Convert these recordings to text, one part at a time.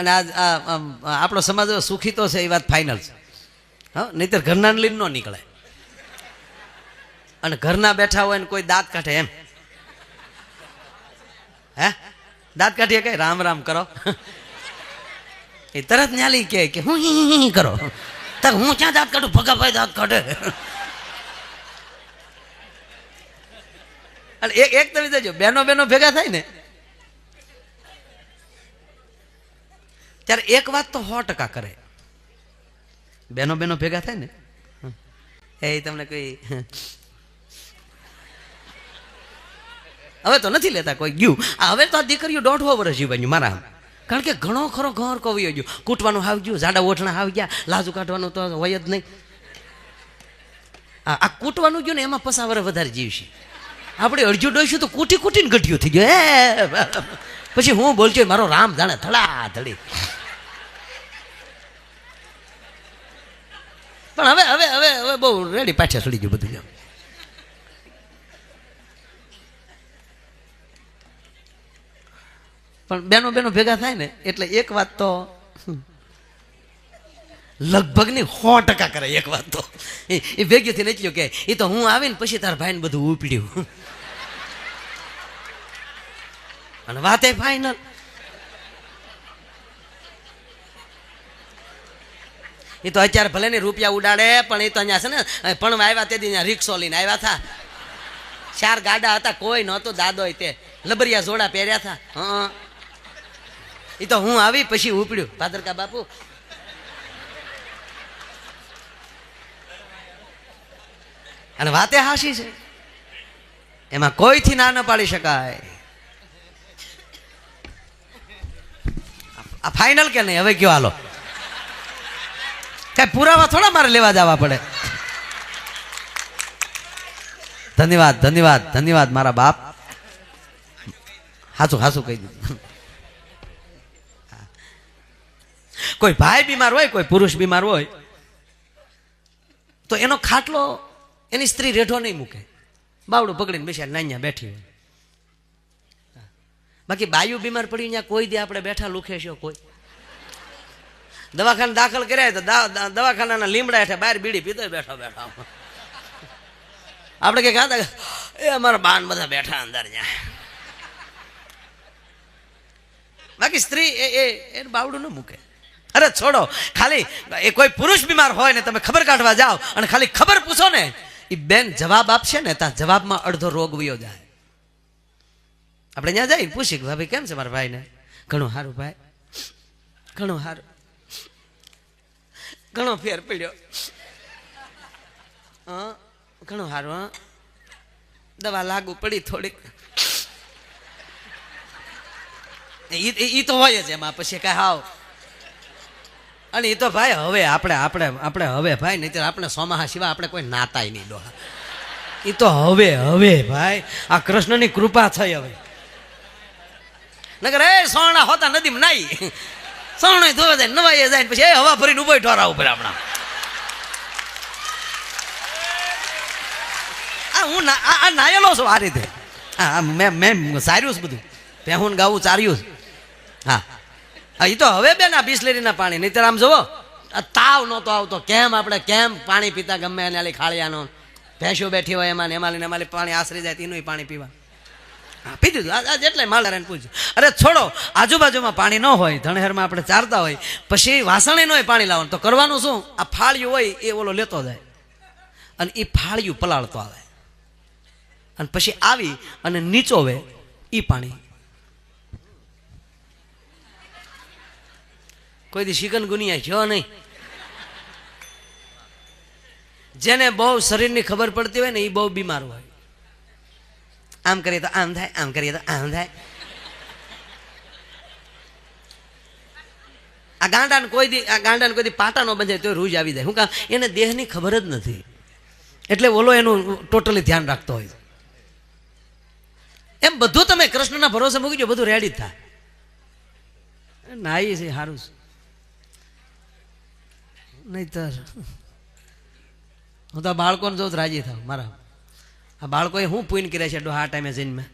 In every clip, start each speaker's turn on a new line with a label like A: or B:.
A: અને આપણો સમાજ સુખી તો છે એ વાત ફાઇનલ છે. હા, નહીતર ઘરના લીન ન નીકળે. અને ઘરના બેઠા હોય ને કોઈ દાંત કાઢે એમ, હે દાંત કાઢીએ કઈ રામ રામ કરો એ તરત ન્યાલી કે હું હી કરો. હું ક્યાં દાંત કાઢું, ભગાભાઈ દાંત કાઢે. અને એક તમે જોજો, બેનો ભેગા થાય ને ત્યારે એક વાત તો 100% કરે. બેનો ભેગા થાય ને એ તમને કોઈ હવે તો નથી લેતા કોઈ ગયું. હવે તો આ દીકરીઓ 1.5 વર્ષ જીવાયું મારા, કારણ કે ઘણો ખરો ઘર કવી ગયું, કૂટવાનું આવી ગયું, જાડા ઓઠણા આવી ગયા, લાજુ કાઢવાનું તો હોય જ નહીં. આ કૂટવાનું ગયું ને એમાં 50 વર્ષ વધારે જીવશે. આપણે અડજુ ડોઈશું તો કૂટીને ગઢિયું થઈ ગયું. પછી હું બોલજો મારો રામ જાણે ધડા ધડી. પણ હવે બહુ રેડી પાછા ચડી ગયું બધું. પણ બેનો ભેગા થાય ને એટલે એક વાત તો લગભગ ની 100% કરે. એક વાત તો એ ભેગી થી નથી કે એ તો હું આવીને પછી તાર ભાઈ ને બધું ઉપડ્યું અને વાતે ફાઈનલ. એ તો અત્યારે ભલે ને રૂપિયા ઉડાડે પણ એ તો અહીંયા છે ને પણ આવ્યા તે દી રિક્ષો લઈને આવ્યા હતા. 4 ગાડા હતા, કોઈ નહોતો દાદો તે લબરિયા જોડા પહેર્યા હતા. હા, એ તો હું આવી પછી ઉપડ્યું ભાદરકા બાપુ. અને વાતે હાશી છે, એમાં કોઈથી ના ન પાડી શકાય. આ ફાઇનલ કે નહીં? હવે કયો હાલો, કઈ પુરાવા થોડા મારે લેવા જવા પડે. ધન્યવાદ મારા બાપ, હાસું કહી દીધું. કોઈ ભાઈ બીમાર હોય, કોઈ પુરુષ બીમાર હોય તો એનો ખાટલો એની સ્ત્રી રેઢો નહીં મૂકે, બાવડું પકડીને બેસા નાન્યા બેઠી હોય. બાકી બાયુ બીમાર પડી ત્યાં કોઈ દી આપણે બેઠા લુખે છો? કોઈ દવાખાને દાખલ કર્યા તો દવાખાનાના લીમડા હેઠે બહાર બીડી પીતો બેઠા આપણે કઈ ખાતા એ અમારા બાન બધા બેઠા અંદર ત્યાં. બાકી સ્ત્રી એ બાવડું ન મૂકે. અરે છોડો, ખાલી એ કોઈ પુરુષ બીમાર હોય ને તમે ખબર કાઢવા જાઓ અને ખાલી ખબર પૂછો ને, એ બેન જવાબ આપશે ને ત્યાં જવાબમાં અડધો રોગ વયો જાય. આપણે ત્યાં જઈને પૂછી કે ભાભી કેમ છે મારા ભાઈને? ઘણું સારું ભાઈ, ઘણું સારું, ઘણો ફેર પડ્યો, ઘણું સારું, દવા લાગુ પડી થોડીક. ઈ તો હોય જ એમાં. પછી કઈ હાવ અને એ તો ભાઈ હવે આપણે હવે ભાઈ નહીં આપણે સોમાહા સિવાય આપણે કોઈ નાતાય નહીં ડોહા. એ તો હવે ભાઈ આ કૃષ્ણની કૃપા થઈ. હવે નગર એ સોણા હોતા નદીમાં નાઈ સોણો ધોવા જાય નવાઈ જાય પછી એ હવા ભરીને ઉભો ઢોરા ઉપર આપણા. હું નાયેલો છું આ રીતે. મેં સાર્યું છે બધું, પહેવું ગાવું ચાર્યું છે. હા, એ તો હવે બેન આ બિસ્લેરીના પાણી, નહીં આમ જુઓ તાવ નહોતો આવતો. આપણે કેમ પાણી પીતા ગમે એને ખાળિયાનો, ભેંસો બેઠી હોય એમાં એમાં પાણી આશરી જાય તેનું પાણી પીવા. હા, પી દીધું. જેટલા માલધારાને પૂછ્યું. અરે છોડો, આજુબાજુમાં પાણી ન હોય, ધણહેરમાં આપણે ચારતા હોય, પછી વાસણે ન હોય પાણી લાવવાનું, તો કરવાનું શું? આ ફાળિયું હોય એ ઓલો લેતો જાય અને એ ફાળિયું પલાળતો આવે અને પછી આવી અને નીચોવે એ પાણી. કોઈ દી ચિકનગુનિયા જો નહીં. જેને બહુ શરીરની ખબર પડતી હોય ને એ બહુ બીમાર હોય. આમ કરીએ તો આમ થાય, આમ કરીએ તો આમ થાય. આ ગાંડાને કોઈ દી પાટા નો બંધાય તો રૂજ આવી જાય. શું કામ? એને દેહની ખબર જ નથી, એટલે ઓલો એનું ટોટલી ધ્યાન રાખતો હોય. એમ બધું તમે કૃષ્ણના ભરોસે મૂકી દો, બધું રેડી થાય. નાઈ છે સારું છે, નહીતર હું તો બાળકોને જોઉં રાજી થાવ. મારા આ બાળકોએ હું પૂન કર્યા છે આ ટાઈમે જઈને.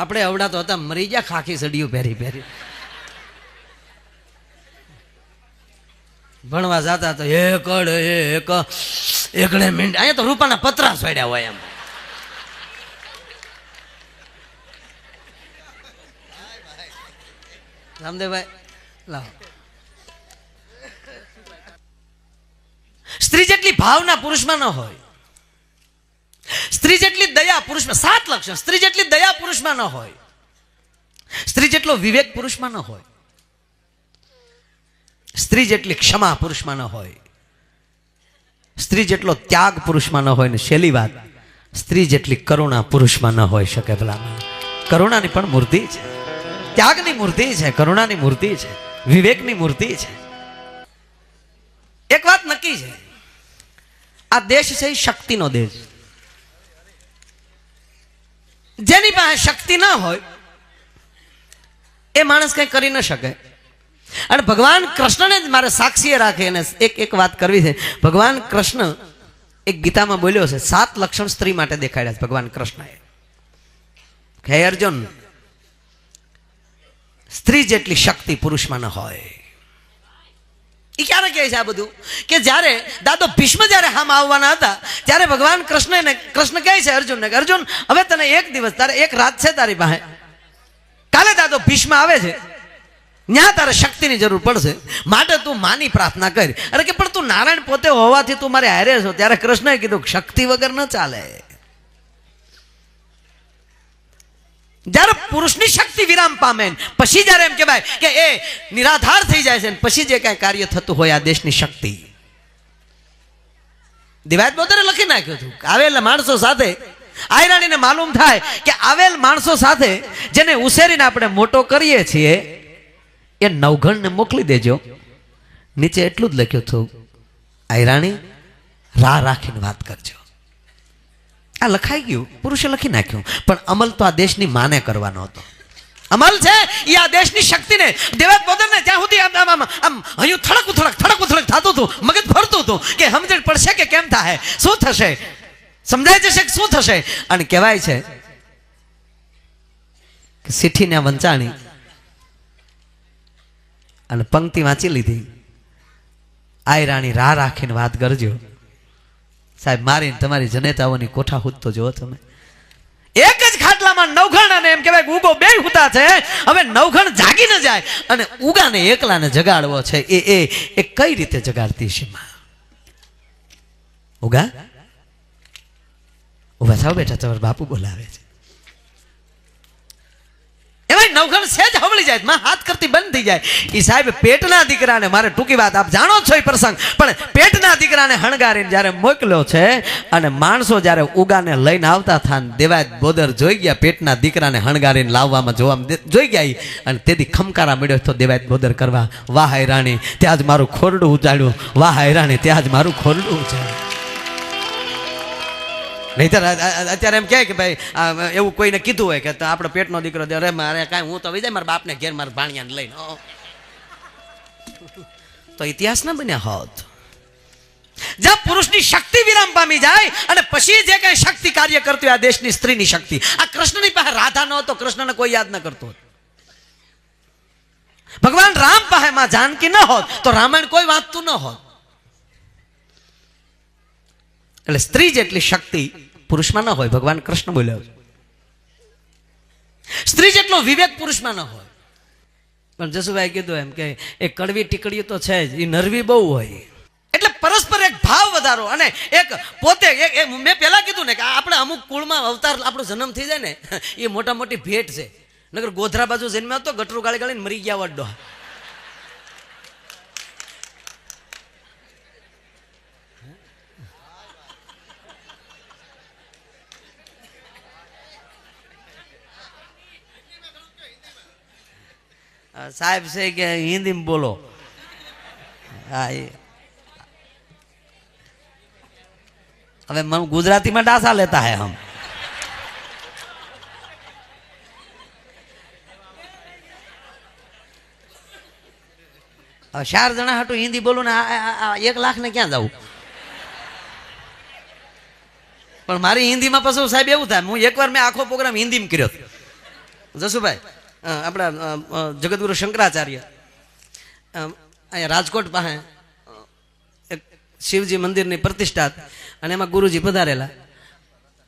A: આપણે અવડા તો હતા મરી ગયા ખાખી સડીયું પહેરી. ભણવા જતા તો એકડે મિનિટ અહીંયા તો રૂપાના પતરા છોડ્યા હોય એમ. રામદેવભાઈ લાવો. સ્ત્રી જેટલી ભાવના પુરુષમાં ન હોય, સ્ત્રી જેટલી દયા પુરુષમાં, 7 લક્ષણ. સ્ત્રી જેટલી દયા પુરુષમાં ન હોય, સ્ત્રી જેટલો વિવેક પુરુષમાં ન હોય, સ્ત્રી જેટલી ક્ષમા પુરુષમાં ન હોય, સ્ત્રી જેટલો ત્યાગ પુરુષમાં ન હોય, ને છેલ્લી વાત, સ્ત્રી જેટલી કરુણા પુરુષમાં ન હોય શકે. ભલામણ કરુણાની પણ મૂર્તિ છે, ત્યાગની મૂર્તિ છે, કરુણાની મૂર્તિ છે, વિવેકની મૂર્તિ છે. એક વાત નક્કી છે, આ દેશ છે એ શક્તિનો દેશ. જેની પાસે શક્તિ ના હોય એ માણસ કઈ કરી ન શકે. અને ભગવાન કૃષ્ણને જ મારે સાક્ષીએ રાખે. અને એક વાત કરવી છે. ભગવાન કૃષ્ણ એક ગીતામાં બોલ્યો છે, 7 લક્ષણ સ્ત્રી માટે દેખાડ્યા છે ભગવાન કૃષ્ણએ. હે અર્જુન, સ્ત્રી જેટલી શક્તિ પુરુષમાં ન હોય. એ ક્યારે કહે છે આ બધું? કે જ્યારે દાદો ભીષ્મ જ્યારે હામ આવવાના હતા ત્યારે ભગવાન કૃષ્ણ કહે છે અર્જુનને કે અર્જુન, હવે તને એક દિવસ, તારે એક રાત છે તારી પાસે, કાલે દાદો ભીષ્મ આવે છે, ત્યાં તારે શક્તિની જરૂર પડશે, માટે તું માની પ્રાર્થના કરી. અરે કે પણ તું નારાયણ પોતે હોવાથી તું મારે હારે છો. ત્યારે કૃષ્ણએ કીધું શક્તિ વગર ન ચાલે. જ્યારે પુરુષની શક્તિ વિરામ પામે પછી જ્યારે એમ કહેવાય કે એ નિરાધાર થઈ જાય છે, પછી જે કાંઈ કાર્ય થતું હોય આ દેશની શક્તિ. દિવાયત બોધરે લખી નાખ્યું હતું, આવેલ માણસો સાથે આયરાણીને માલુમ થાય કે આવેલ માણસો સાથે જેને ઉછેરીને આપણે મોટો કરીએ છીએ એ નવઘણને મોકલી દેજો. નીચે એટલું જ લખ્યું હતું, આયરાણી રાહ રાખીને વાત કરજો. આ લખાઈ ગયું, પુરુષે લખી નાખ્યું, પણ અમલ તો આ દેશની માને કરવાનો હતો. અમલ છે એ આ દેશની શક્તિને, દેવાત બોધરને જ્યાં સુધી આમ હયું થડક ઉથડક થતું હતું, મગજ ફરતું હતું કે સમજણ પડશે કે કેમ થાય, શું થશે, સમજાય જશે કે શું થશે. અને કહેવાય છે કે સીઠીને વંચાણી અને પંક્તિ વાંચી લીધી, આયરાણી રાહ રાખીને વાત કરજો. સાહેબ મારીને તમારી જનેતાઓની કોઠા હૂતો જો તમે. એક જ ખાટલામાં નવઘણ અને એમ કહેવાય ઉગો બે હુતા છે. હવે નવઘણ જાગી ન જાય અને ઉગાને એકલાને જગાડવો છે. એ કઈ રીતે જગાડતી છે માં? ઉગા ઉભા થાવ બેટા, તમારા બાપુ બોલાવે છે. એમાં નવઘણ સેજ હવળી જાય, માં હાથ કરતી બંધ થઈ જાય. એ સાહેબ પેટના દીકરાને, મારે ટૂંકી વાત આપ જાણો છો એ પ્રસંગ, પણ પેટના દીકરાને હણગારીને જ્યારે મોકલ્યો છે અને માણસો જ્યારે ઉગાને લઈને આવતા હતા, દેવાયત બોદર જોઈ ગયા પેટના દીકરાને હણગારીને લાવવામાં જોઈ ગયા. અને તેથી ખમકારા મળ્યો તો દેવાયત બોદર કરવા, વાહ હૈરાણી ત્યાં જ મારું ખોરડું ઉજાડ્યું, વાહ હૈરાણી ત્યાં જ મારું ખોરડું ઉજાડ્યું. નહીતર અત્યારે એમ કહે કે ભાઈ એવું કોઈને કીધું હોય કે આપણો પેટનો દીકરો દે, અરે મારે કાંઈ હું તો વિજય મારા બાપને ઘેર મારા ભાણિયાને લઈને, તો ઇતિહાસ ના બન્યા હોત. જ્યાં પુરુષની શક્તિ વિરામ પામી જાય અને પછી જે કઈ શક્તિ કાર્ય કરતી હોય આ દેશની સ્ત્રીની શક્તિ. આ કૃષ્ણની પાસે રાધા ન હતો, કૃષ્ણને કોઈ યાદ ન કરતો. ભગવાન રામ પાસે માં જાનકી ન હોત તો રામાયણ કોઈ વાંચતું ન હોત. એટલે સ્ત્રી જેટલી શક્તિ પુરુષમાં ન હોય, ભગવાન કૃષ્ણ બોલ્યો. સ્ત્રી જેટલો વિવેક પુરુષમાં ન હોય. પણ જસુભાઈ કીધું એમ કે એ કડવી ટીકડી તો છે જ, એ નરવી બહુ હોય. એટલે પરસ્પર એક ભાવ વધારો અને એક પોતે મેં પહેલા કીધું ને કે આપણે અમુક કુળમાં અવતાર આપણો જન્મ થઈ જાય ને એ મોટા મોટી ભેટ છે. નગર ગોધરા બાજુ જન્મ્યો હતો, ગટરું ગાળી ગાળીને મરી ગયા વડો. સાહેબ છે કે હિન્દીમાં બોલો. હા, હવે ગુજરાતીમાં ડાસા લેતા હે હમ. હવે 4 જણા હાટું હિન્દી બોલું ને 1 લાખ ને ક્યાં જવું? પણ મારી હિન્દીમાં પછી સાહેબ એવું થાય, હું એકવાર મેં આખો પ્રોગ્રામ હિન્દીમાં કર્યો. જસુભાઈ આપણા જગતગુરુ શંકરાચાર્ય અહીંયા રાજકોટ પાસે શિવજી મંદિરની પ્રતિષ્ઠા અને એમાં ગુરુજી પધારેલા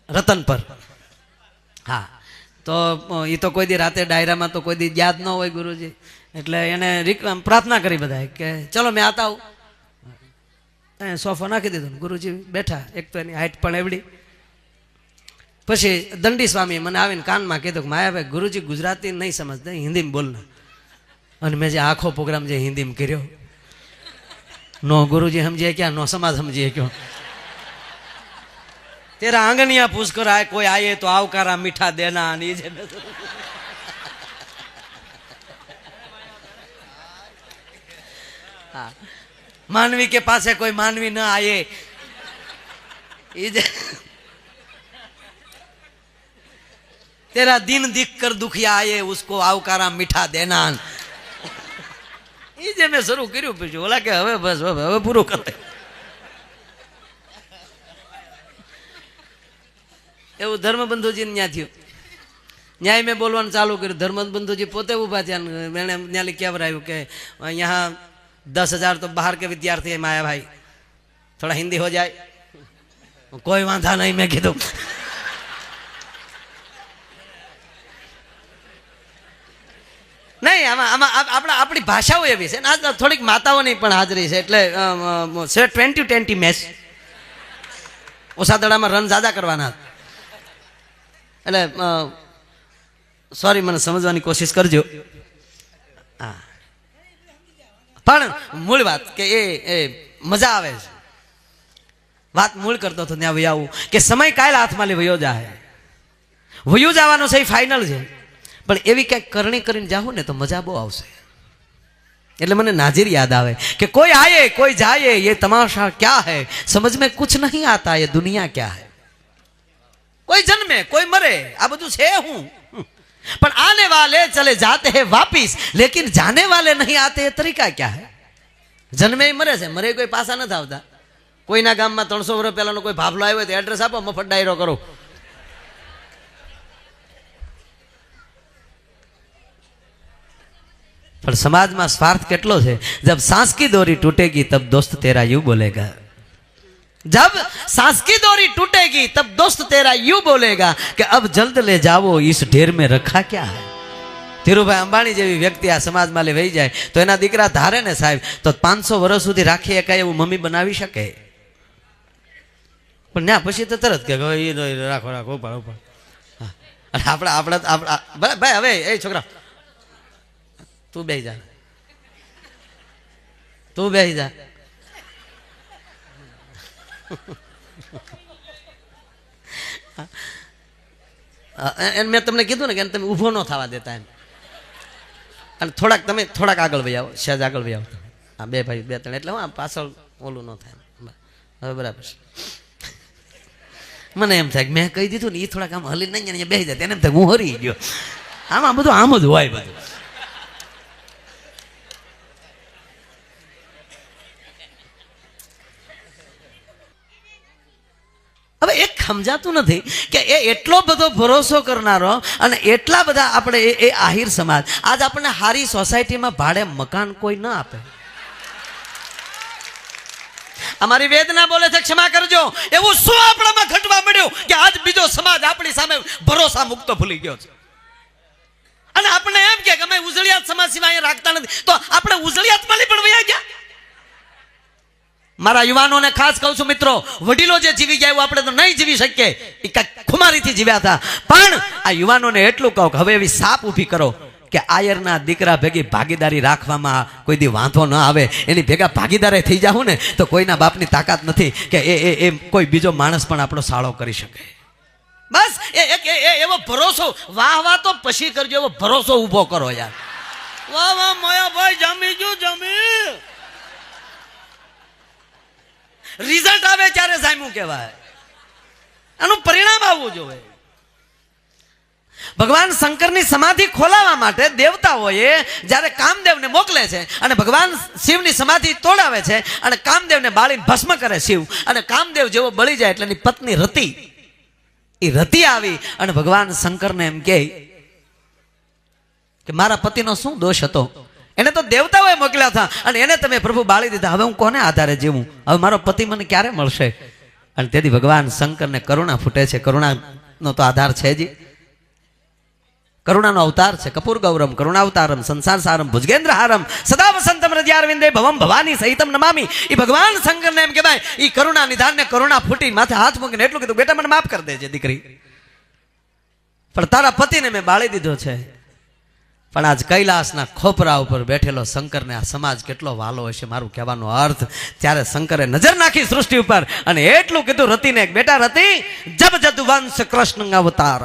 A: રતન પર. હા, તો એ તો કોઈ દી રાતે ડાયરામાં તો કોઈ દી યાદ ન હોય ગુરુજી, એટલે એને પ્રાર્થના કરી બધાએ કે ચલો મેં આતા આવું. સોફો નાખી દીધો, ગુરુજી બેઠા. એક તો એની હાઈટ પણ એવડી. પછી દંડી સ્વામી મને આવીને કાનમાં કીધું કે માયાભાઈ ગુરુજી ગુજરાતી નહીં સમજતા, હિન્દીમાં બોલના. અને મેં જે આખો પ્રોગ્રામ જે હિન્દીમાં કર્યો, નો ગુરુજી સમજીએ ક્યાં, નો સમાજ સમજીએ ક્યો. તેરા આંગણિયા પૂછકર આય કોઈ આયે તો આવકારા મીઠા દેના. અને એ જે मानवी के पास है कोई मानवी न आए, तेरा दिन दिख कर दुखिया आए उसको आवकारा मीठा देना. ये मैं शुरू કર્યું પછી ઓલા કે હવે બસ હવે પૂરું કરે. એવું ધર્મબંધુજી ને ત્યાં થયું. ન્યાય મેં બોલવાનું ચાલુ કર્યું. ધર્મબંધુજી પોતે ઉભા થયા. મેં ત્યાં કહેવરાયું કે यहाँ 10,000 तो बाहर के विद्यार्थी है माया भाई, थोड़ा हिंदी हो जाए. कोई वांधा नहीं, मैं कह दूं. નહીં, આમાં આપણી ભાષાઓ એવી છે ને. આજ થોડીક માતાઓની પણ હાજરી છે, એટલે 20-20 મેચ ઓછા દડામાં રન જાદા કરવાના. એટલે સોરી, મને સમજવાની કોશિશ કરજો. હા, પણ મૂળ વાત કે એ મજા આવે છે. વાત મૂળ કરતો હતો ત્યાં વહી આવું કે સમય કાલ હાથમાં લઈ વયો જાય. વયો જવાનો છે ફાઇનલ છે, પણ એવી કંઈક કરણી કરીને જાઉં ને તો મજા બહુ આવશે. એટલે મને નાજીર યાદ આવે કે કોઈ આયે કોઈ જાયે ये तमाशा क्या है, समझ में कुछ नहीं आता ये दुनिया क्या है. કોઈ જન્મે કોઈ મરે, આ બધું છે હું, પણ आने वाले चले जाते हैं वापिस, लेकिन जाने वाले नहीं आते, ये तरीका क्या है. જન્મે મરે છે, મરે કોઈ પાછા નથી આવતા. કોઈના ગામમાં 300 વર્ષ પહેલાનો કોઈ ભાફલો આવ્યો તો એડ્રેસ આપો, મફત ડાયરો કરો. પણ સમાજમાં સ્વાર્થ કેટલો છે. જબ सांस की डोरी टूटेगी तब दोस्त तेरा यूं बोलेगा, जब सांस की डोरी टूटेगी तब दोस्त तेरा यूं बोलेगा कि अब जल्द ले जाओ इस ढेर में रखा क्या है. ધીરુભાઈ અંબાણી જેવી વ્યક્તિ આ સમાજમાં લઈ વહી જાય તો એના દીકરા ધારે ને સાહેબ તો 500 વર્ષ સુધી રાખી એકાય એવું મમ્મી બનાવી શકે. પણ ના પછી તો તરત કે રાખો રાખો ઉપાડ ઉપાડ. આપણે ભાઈ હવે એ છોકરા તું બેસી જા, તું બેસી જા. મેં તમને કીધું ને કે તમે ઊભો ન થવા દેતા એમ. અને થોડાક આગળ વહી આવો, સહેજ આગળ વહી આવો. હા, બે ભાઈ 2-3 એટલે હું પાછળ ઓલું ન થાય. હવે બરાબર છે. મને એમ થાય કે મેં કહી દીધું ને એ થોડાક આમ હલી નહીં અહીંયા બેસી જાય, એને એમ થાય હું હરી ગયો. આમાં બધું આમ જ હોય બધું. હવે એક સમજાતું નથી કે એ એટલો બધો ભરોસો કરનારો અને એટલા બધા આપણે એ આહિર સમાજ આજ આપણને હારી સોસાયટીમાં ભાડે મકાન કોઈ ન આપે. અમારી વેદના બોલે છે ક્ષમા કરજો, એવું શું આપણામાં ઘટવા મળ્યું કે આજ બીજો સમાજ આપણી સામે ભરોસા મુક્ત ભૂલી ગયો છે. અને આપણે એમ કે અમે ઉજળિયાત સમાજ સિવાય રાખતા નથી, તો આપણે ઉજળિયાતમાં પણ વયા ગયા. મારા યુવાનોને ખાસ કહું છું મિત્રો, વડીલો જે જીવી ગયા આપણે તો નહીં જીવી શકીએ, એ કાંઈક ખુમારીથી જીવ્યા હતા. પણ આ યુવાનોને એટલું કહું કે હવે એવી સાપ ઊભી કરો કે આયરના દીકરા ભેગી ભાગીદારી રાખવામાં કોઈ દી વાંધો ન આવે. એની ભેગા ભાગીદારે થઈ જાઉં ને તો કોઈના બાપની તાકાત નથી કે એ કોઈ બીજો માણસ પણ આપણો સાળો કરી શકે. બસ એવો ભરોસો, વાહ વાહ તો પછી કરજો, એવો ભરોસો ઊભો કરો યાર. વાહ વાહ મોયાભાઈ જામી ગયું, જામી. રિઝલ્ટ આવે ત્યારે જામ્યું કહેવાય, એનું પરિણામ આવવું જોઈએ. ભગવાન શંકરની સમાધિ ખોલાવવા માટે દેવતાઓએ જ્યારે કામદેવને મોકલે છે અને ભગવાન શિવની સમાધિ તોડાવે છે અને કામદેવને બાળીને ભસ્મ કરે શિવ, અને કામદેવ જેવો બળી જાય એટલે એની પત્ની રતિ, એ રતિ આવી અને ભગવાન શંકરને એમ કહે કે મારા પતિનો શું દોષ હતો એને તો દેવતાઓએ મોકલ્યા હતા અને એને તમે પ્રભુ બાળી દીધા. હવે હું કોને આધારે જીવું? હવે મારો પતિ મને ક્યારે મળશે? અને તેથી ભગવાન શંકરને કરુણા ફૂટે છે. કરુણાનો તો આધાર છે જ. કરુણાનો અવતાર છે. કપૂર ગૌરમ કરુણાવતારમ સંસાર સારમ ભુજગેન્દ્ર હારમ સદા વસંતમ હૃદયારવિંદે ભવમ ભવાની સહિતમ નમામી. એ ભગવાન શંકરને એમ કહેવાય એ કરુણા નિધાનને કરુણા ફૂટી માથે હાથ મૂકીને એટલું કીધું, બેટા મને માફ કરી દેજે દીકરી, પણ તારા પતિને મેં બાળી દીધો છે. પણ આજ કૈલાસના ખોપરા ઉપર બેઠેલો શંકરને આ સમાજ કેટલો વાલો હશે, મારું કહેવાનો અર્થ. ત્યારે શંકરે નજર નાખી સૃષ્ટિ ઉપર અને એટલું કીધું રતિને, બેટા રતિ, જબ જદુવંશ કૃષ્ણ અવતાર.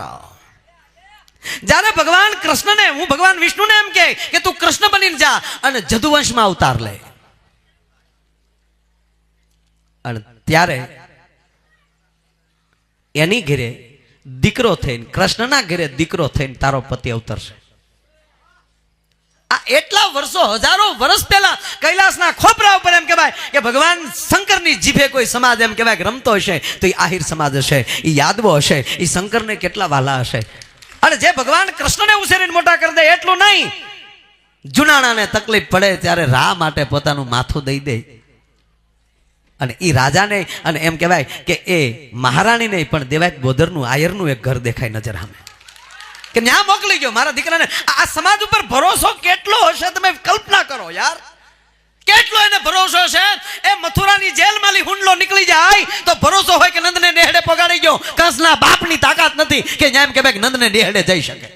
A: જ્યારે ભગવાન કૃષ્ણને, હું ભગવાન વિષ્ણુને એમ કે તું કૃષ્ણ બનીને જા અને જદુવંશમાં અવતાર લે. અને ત્યારે એની ઘરે દીકરો થઈને, કૃષ્ણના ઘરે દીકરો થઈને તારો પતિ અવતરશે. આ એટલા વર્ષો, હજારો વર્ષ પહેલા કૈલાસના ખોપરા ઉપર એમ કહેવાય કે ભગવાન શંકરની જીભે કોઈ સમાજ એમ કહેવાય કે રમતો હશે તો એ આહિર સમાજ હશે, એ યાદવો હશે, એ શંકરને કેટલા વાલા હશે. અને જે ભગવાન કૃષ્ણને ઉછેરીને મોટા કરી દે એટલું નહીં, જુનાણાને તકલીફ પડે ત્યારે રા માટે પોતાનું માથું દઈ દે. અને એ રાજાને અને એમ કહેવાય કે એ મહારાણી નહીં પણ દેવાય બોદરનું આયરનું એક ઘર દેખાય નજર સામે કે ન્યા મોકલી ગયો મારા દીકરાને. આ સમાજ ઉપર ભરોસો કેટલો હશે તમે કલ્પના કરો યાર, કેટલો એને ભરોસો છે. એ મથુરાની જેલમાંથી હુંડલો નીકળી જાય તો ભરોસો હોય કે નંદને નેહડે પગાડી ગયો. કંસના બાપની તાકાત નથી કે એમ કહેવાય કે નંદને નેહડે જઈ શકે.